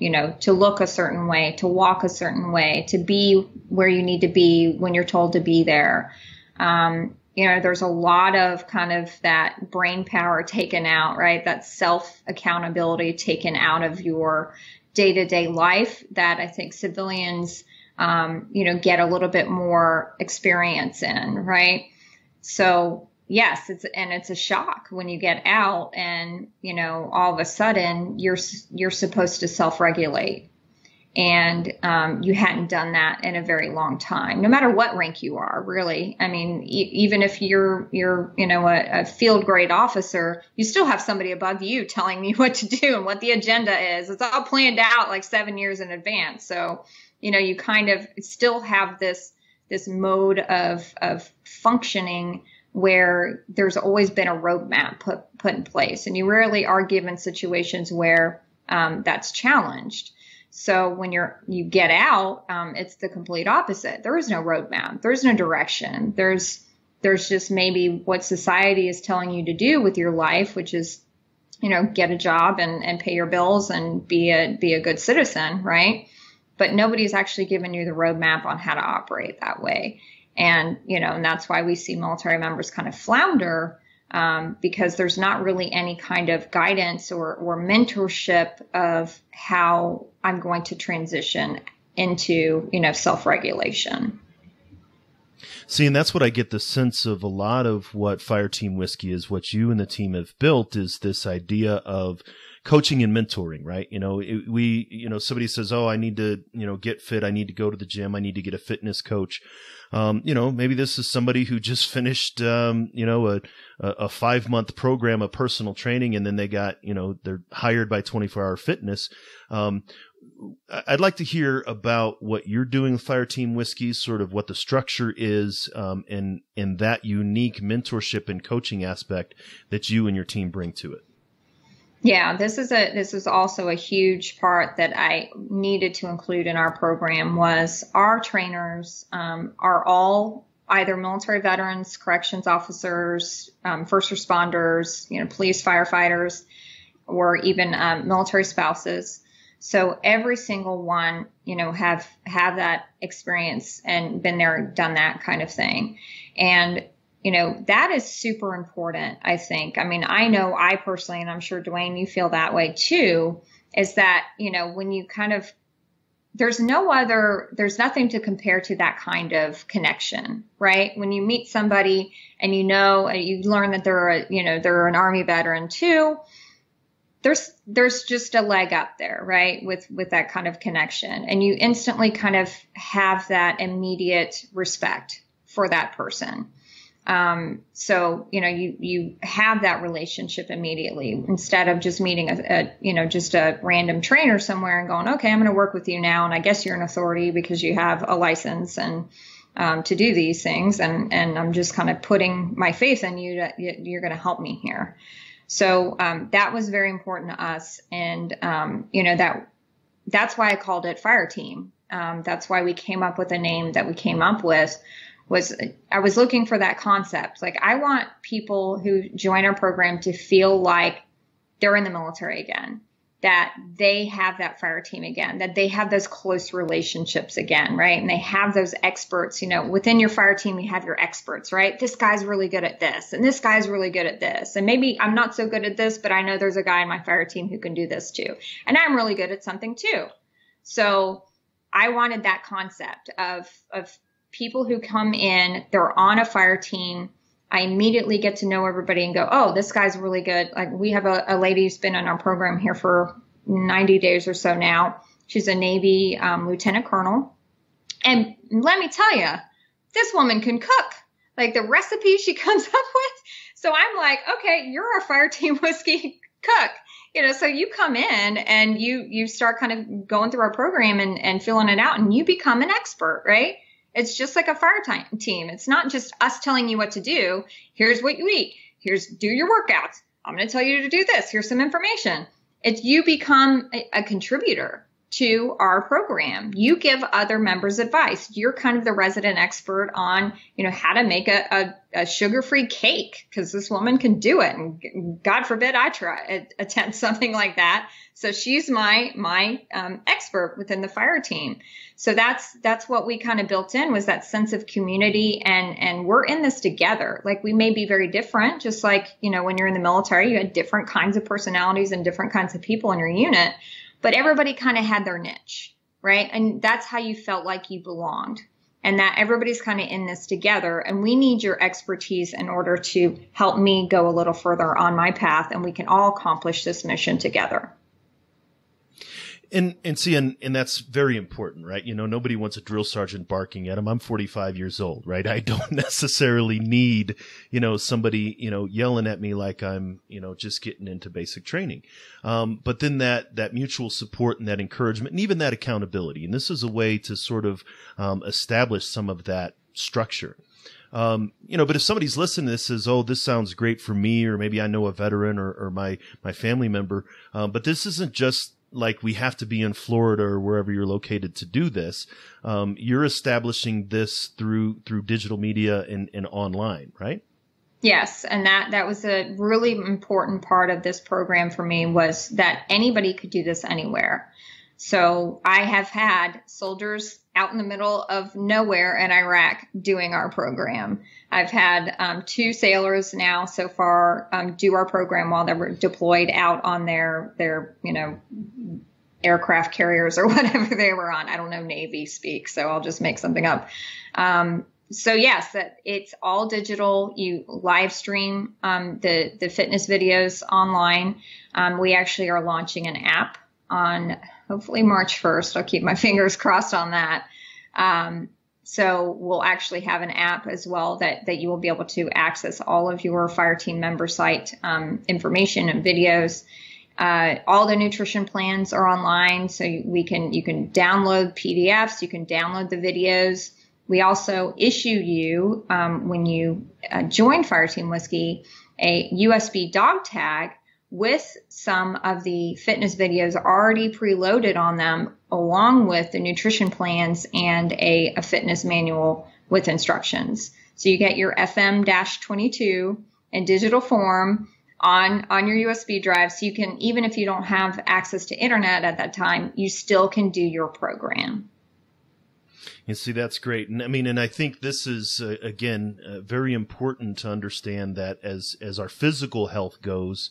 look a certain way, to walk a certain way, to be where you need to be when you're told to be there. There's a lot of kind of that brain power taken out, right? That self accountability taken out of your day-to-day life that I think civilians get a little bit more experience in, right? So yes, it's a shock when you get out and, all of a sudden you're supposed to self-regulate, and you hadn't done that in a very long time, no matter what rank you are, really. I mean, even if you're a field grade officer, you still have somebody above you telling you what to do and what the agenda is. It's all planned out like 7 years in advance. So, you kind of still have this mode of functioning where there's always been a roadmap put in place, and you rarely are given situations where that's challenged. So when you get out, it's the complete opposite. There is no roadmap. There's no direction. There's just maybe what society is telling you to do with your life, which is, get a job and pay your bills and be a good citizen, right? But nobody's actually given you the roadmap on how to operate that way. And, and that's why we see military members kind of flounder, because there's not really any kind of guidance or mentorship of how I'm going to transition into, self-regulation. See, and that's what I get the sense of a lot of what Fireteam Whiskey is, what you and the team have built, is this idea of coaching and mentoring, right? Somebody says, oh, I need to, get fit. I need to go to the gym. I need to get a fitness coach. Maybe this is somebody who just finished, a 5-month program of personal training, and then they got, they're hired by 24-Hour Fitness. I'd like to hear about what you're doing with Fireteam Whiskey, sort of what the structure is, and that unique mentorship and coaching aspect that you and your team bring to it. Yeah, this is also a huge part that I needed to include in our program. Was our trainers are all either military veterans, corrections officers, first responders, police, firefighters, or even military spouses. So every single one, have that experience and been there, done that kind of thing. And that is super important, I think. I mean, I know I personally, and I'm sure Dwayne, you feel that way too, is that, when you kind of, there's nothing to compare to that kind of connection, right? When you meet somebody and you learn that they're an Army veteran too, there's just a leg up there, right? With that kind of connection. And you instantly kind of have that immediate respect for that person. So, you have that relationship immediately instead of just meeting just a random trainer somewhere and going, okay, I'm going to work with you now. And I guess you're an authority because you have a license and, to do these things. And I'm just kind of putting my faith in you that you're going to help me here. So that was very important to us. And, that's why I called it Fireteam. That's why we came up with a name that we came up with. I was looking for that concept. Like, I want people who join our program to feel like they're in the military again, that they have that fire team again, that they have those close relationships again, right? And they have those experts, within your fire team, you have your experts, right? This guy's really good at this, and this guy's really good at this. And maybe I'm not so good at this, but I know there's a guy in my fire team who can do this too. And I'm really good at something too. So I wanted that concept of people who come in, they're on a fire team. I immediately get to know everybody and go, oh, this guy's really good. Like, we have a lady who's been in our program here for 90 days or so now. She's a Navy lieutenant colonel. And let me tell you, this woman can cook. Like, the recipe she comes up with. So I'm like, okay, you're a Fireteam Whiskey cook. So you come in and you start kind of going through our program and filling it out, and you become an expert, right? It's just like a fire team. It's not just us telling you what to do. Here's what you eat. Do your workouts. I'm going to tell you to do this. Here's some information. It's you become a contributor to our program. You give other members advice. You're kind of the resident expert on, how to make a sugar-free cake, because this woman can do it. And God forbid I attempt something like that. So she's my expert within the fire team. So that's what we kind of built in, was that sense of community, and we're in this together. Like, we may be very different, just like, when you're in the military, you had different kinds of personalities and different kinds of people in your unit, but everybody kind of had their niche, right? And that's how you felt like you belonged, and that everybody's kind of in this together. And we need your expertise in order to help me go a little further on my path, and we can all accomplish this mission together. And that's very important, right? Nobody wants a drill sergeant barking at them. I'm 45 years old, right? I don't necessarily need, somebody, yelling at me like I'm, just getting into basic training. But then that mutual support and that encouragement, and even that accountability. And this is a way to sort of, establish some of that structure. But if somebody's listening to this, says, oh, this sounds great for me, or maybe I know a veteran or my family member. But this isn't just like we have to be in Florida or wherever you're located to do this. You're establishing this through digital media and online, right? Yes. And that was a really important part of this program for me, was that anybody could do this anywhere. So I have had soldiers out in the middle of nowhere in Iraq doing our program. I've had 2 sailors now so far do our program while they were deployed out on their aircraft carriers or whatever they were on. I don't know Navy speak, so I'll just make something up. So yes, it's all digital. You live stream the fitness videos online. We actually are launching an app on hopefully March 1st. I'll keep my fingers crossed on that. So we'll actually have an app as well that you will be able to access all of your Fireteam member site information and videos. All the nutrition plans are online, so you can download PDFs, you can download the videos. We also issue you, when you join Fireteam Whiskey, a USB dog tag with some of the fitness videos already preloaded on them, along with the nutrition plans and a fitness manual with instructions. So you get your FM-22 in digital form on your USB drive. So you can, even if you don't have access to internet at that time, you still can do your program. You see, that's great. And I think this is, again, very important to understand that as our physical health goes,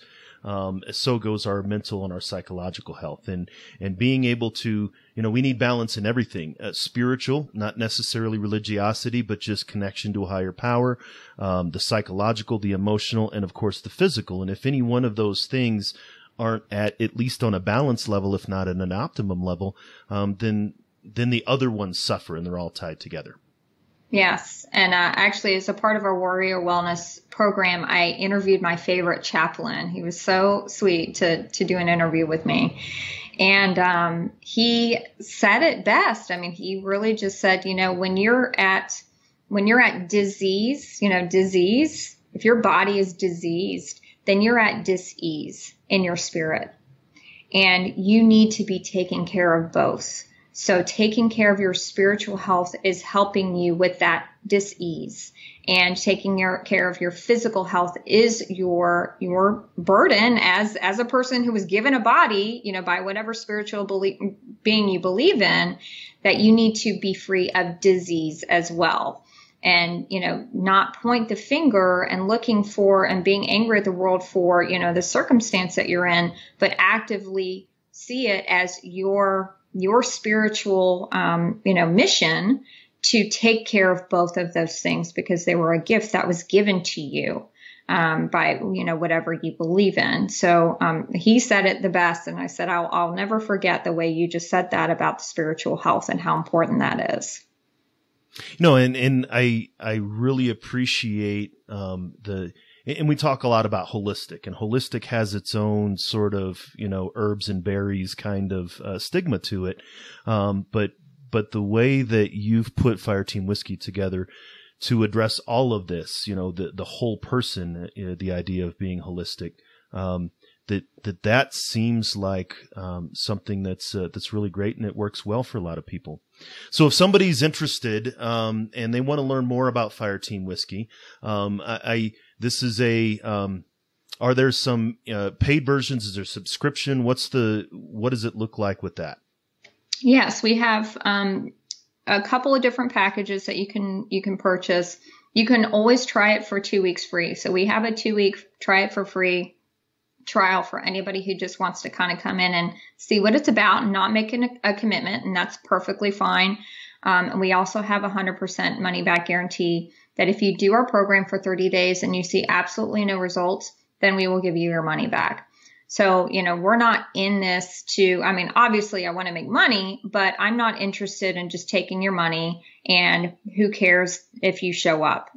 so goes our mental and our psychological health, and being able to, we need balance in everything, spiritual, not necessarily religiosity, but just connection to a higher power, the psychological, the emotional, and of course the physical. And if any one of those things aren't at least on a balance level, if not at an optimum level, then the other ones suffer, and they're all tied together. Yes. And actually, as a part of our Warrior Wellness program, I interviewed my favorite chaplain. He was so sweet to do an interview with me. And he said it best. I mean, he really just said, when you're at when you're at disease, disease, if your body is diseased, then you're at dis-ease in your spirit. And you need to be taking care of both. So taking care of your spiritual health is helping you with that dis-ease. And taking care of your physical health is your burden as a person who was given a body, by whatever spiritual being you believe in, that you need to be free of disease as well. And, not point the finger and looking for and being angry at the world for, the circumstance that you're in, but actively see it as your spiritual, mission to take care of both of those things, because they were a gift that was given to you, by, whatever you believe in. So, he said it the best. And I said, I'll never forget the way you just said that about the spiritual health and how important that is. And I really appreciate, and we talk a lot about holistic, and holistic has its own sort of, herbs and berries kind of stigma to it. But the way that you've put Fireteam Whiskey together to address all of this, the whole person, the idea of being holistic, that seems like something that's really great, and it works well for a lot of people. So if somebody's interested and they want to learn more about Fireteam Whiskey, this is are there some paid versions? Is there subscription? What does it look like with that? Yes, we have a couple of different packages that you can purchase. You can always try it for 2 weeks free. So we have a 2-week try it for free trial for anybody who just wants to kind of come in and see what it's about and not making a commitment, and that's perfectly fine. And we also have a 100% money back guarantee that if you do our program for 30 days and you see absolutely no results, then we will give you your money back. So, we're not in this obviously I want to make money, but I'm not interested in just taking your money and who cares if you show up,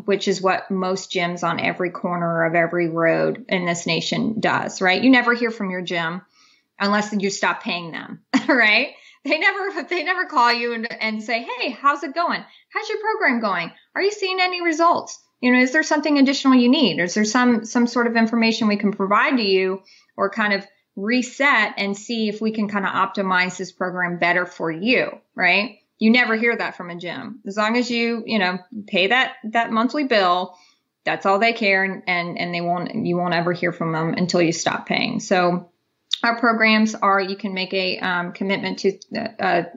which is what most gyms on every corner of every road in this nation does, right? You never hear from your gym unless you stop paying them, right? They never call you and say, hey, how's it going? How's your program going? Are you seeing any results? Is there something additional you need? Or is there some sort of information we can provide to you, or kind of reset and see if we can kind of optimize this program better for you, right? You never hear that from a gym. As long as you pay that monthly bill, that's all they care, and you won't ever hear from them until you stop paying. So our programs are, you can make a commitment to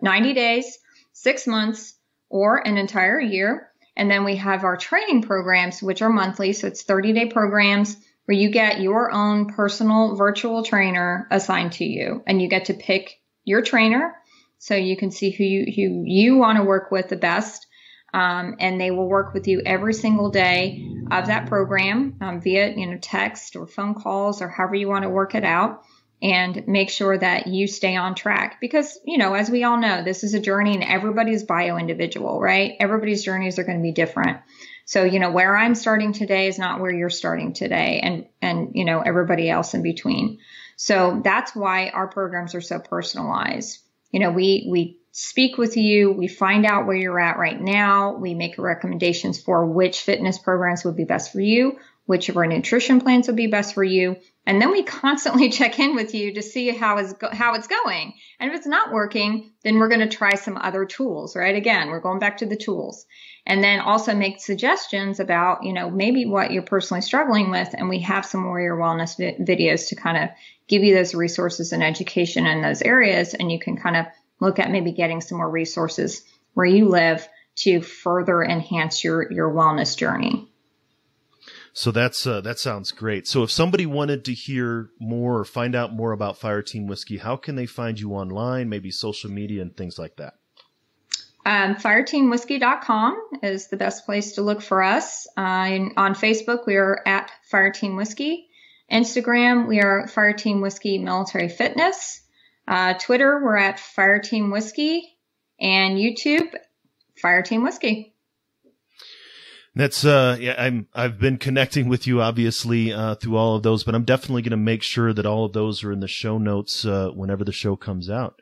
90 days, 6 months, or an entire year. And then we have our training programs, which are monthly. So it's 30-day programs where you get your own personal virtual trainer assigned to you, and you get to pick your trainer. So you can see who you want to work with the best. And they will work with you every single day of that program, via, text or phone calls or however you want to work it out, and make sure that you stay on track. Because, as we all know, this is a journey and everybody's bio-individual, right? Everybody's journeys are going to be different. So, where I'm starting today is not where you're starting today, and everybody else in between. So that's why our programs are so personalized. We speak with you, we find out where you're at right now, we make recommendations for which fitness programs would be best for you, which of our nutrition plans would be best for you. And then we constantly check in with you to see how it's going. And if it's not working, then we're going to try some other tools, right? Again, we're going back to the tools. And then also make suggestions about, maybe what you're personally struggling with. And we have some Warrior Wellness videos to kind of give you those resources and education in those areas. And you can kind of look at maybe getting some more resources where you live to further enhance your wellness journey. So that sounds great. So if somebody wanted to hear more or find out more about Fireteam Whiskey, how can they find you online, maybe social media and things like that? Fireteamwhiskey.com is the best place to look for us. On Facebook, we are at Fireteam Whiskey. Instagram, we are Fireteam Whiskey Military Fitness. Twitter, we're at Fireteam Whiskey. And YouTube, Fireteam Whiskey. That's I've been connecting with you obviously through all of those, but I'm definitely going to make sure that all of those are in the show notes whenever the show comes out.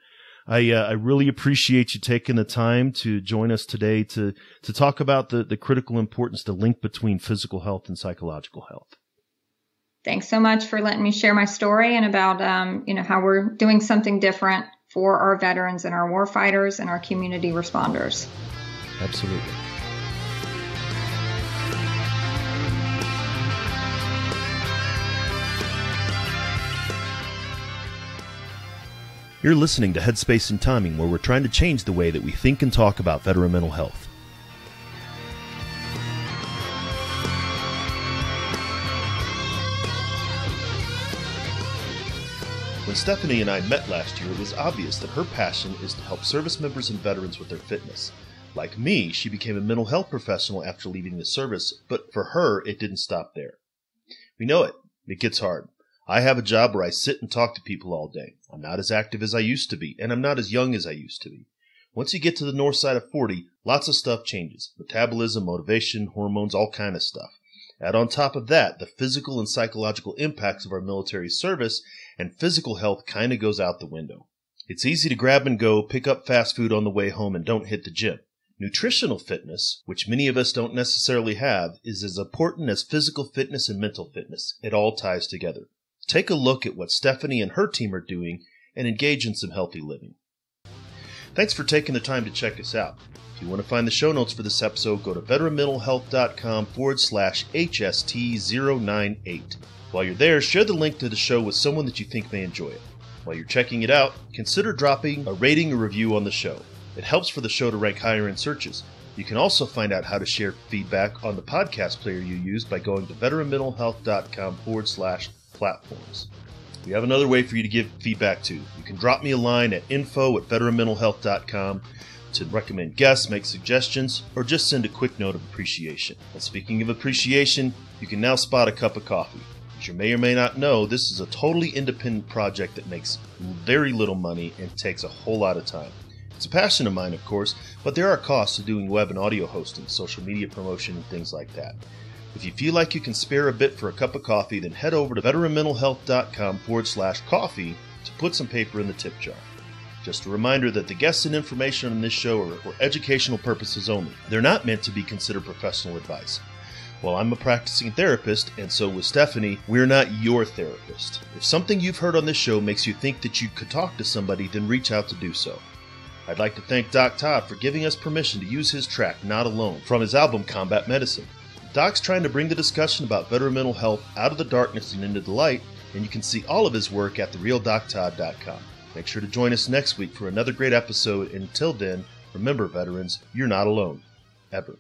I really appreciate you taking the time to join us today to talk about the critical importance, the link between physical health and psychological health. Thanks so much for letting me share my story and about, how we're doing something different for our veterans and our warfighters and our community responders. Absolutely. You're listening to Headspace and Timing, where we're trying to change the way that we think and talk about veteran mental health. When Stephanie and I met last year, it was obvious that her passion is to help service members and veterans with their fitness. Like me, she became a mental health professional after leaving the service, but for her, it didn't stop there. We know it. It gets hard. I have a job where I sit and talk to people all day. I'm not as active as I used to be, and I'm not as young as I used to be. Once you get to the north side of 40, lots of stuff changes. Metabolism, motivation, hormones, all kind of stuff. Add on top of that the physical and psychological impacts of our military service, and physical health kind of goes out the window. It's easy to grab and go, pick up fast food on the way home, and don't hit the gym. Nutritional fitness, which many of us don't necessarily have, is as important as physical fitness and mental fitness. It all ties together. Take a look at what Stephanie and her team are doing and engage in some healthy living. Thanks for taking the time to check us out. If you want to find the show notes for this episode, go to veteranmentalhealth.com/HST098. While you're there, share the link to the show with someone that you think may enjoy it. While you're checking it out, consider dropping a rating or review on the show. It helps for the show to rank higher in searches. You can also find out how to share feedback on the podcast player you use by going to veteranmentalhealth.com/platforms. We have another way for you to give feedback too. You can drop me a line at info@veteranmentalhealth.com to recommend guests, make suggestions, or just send a quick note of appreciation. And speaking of appreciation, you can now spot a cup of coffee. As you may or may not know, this is a totally independent project that makes very little money and takes a whole lot of time. It's a passion of mine, of course, but there are costs to doing web and audio hosting, social media promotion, and things like that. If you feel like you can spare a bit for a cup of coffee, then head over to veteranmentalhealth.com/coffee to put some paper in the tip jar. Just a reminder that the guests and information on this show are for educational purposes only. They're not meant to be considered professional advice. Well, I'm a practicing therapist, and so with Stephanie, we're not your therapist. If something you've heard on this show makes you think that you could talk to somebody, then reach out to do so. I'd like to thank Doc Todd for giving us permission to use his track, Not Alone, from his album Combat Medicine. Doc's trying to bring the discussion about veteran mental health out of the darkness and into the light, and you can see all of his work at therealdoctodd.com. Make sure to join us next week for another great episode, and until then, remember veterans, you're not alone. Ever.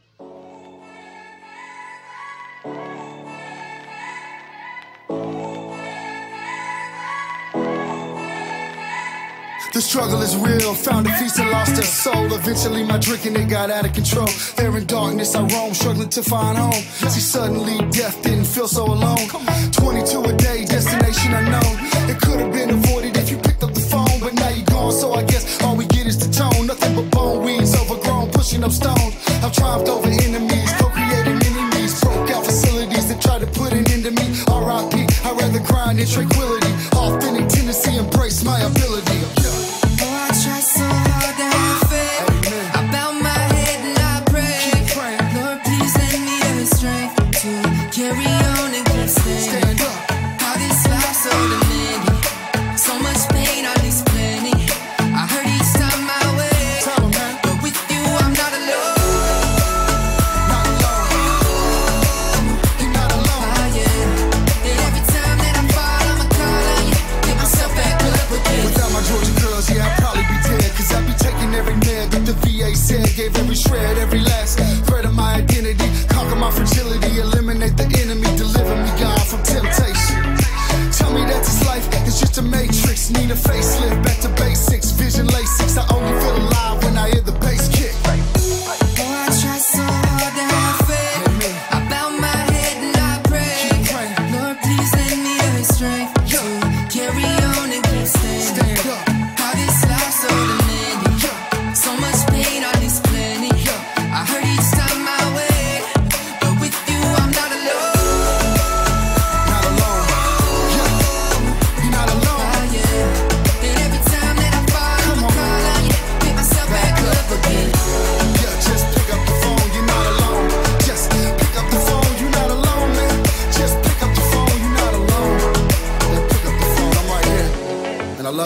The struggle is real, found a feast and lost a soul. Eventually my drinking, it got out of control. There in darkness I roam, struggling to find home. See, suddenly death didn't feel so alone. 22 a day, destination unknown. It could have been avoided if you picked up the phone, but now you're gone, so I guess all we get is the tone. Nothing but bone weeds, overgrown, pushing up stones. I've triumphed over enemies, co-created enemies. Broke out facilities that tried to put an end to me. R.I.P. I'd rather grind in tranquility. Authentic tendency, embrace my ability. I try so hard to have faith. I bow my head and I pray. Lord, please lend me the strength to carry on and keep staying. How this life so demanding, so much pain on this planet. I heard each time my way, but with you I'm not alone. Not alone. Ah, yeah. And every time that I fall, I'm a call.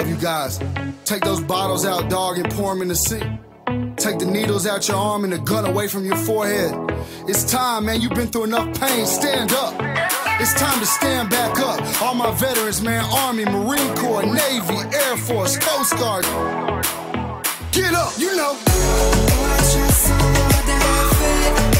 love you guys. Take those bottles out, dog, and pour them in the sea. Take the needles out your arm and the gun away from your forehead. It's time, man, you've been through enough pain, stand up. It's time to stand back up. All my veterans, man, Army, Marine Corps, Navy, Air Force, Coast Guard. Get up, you know. Oh, I try so hard to have faith.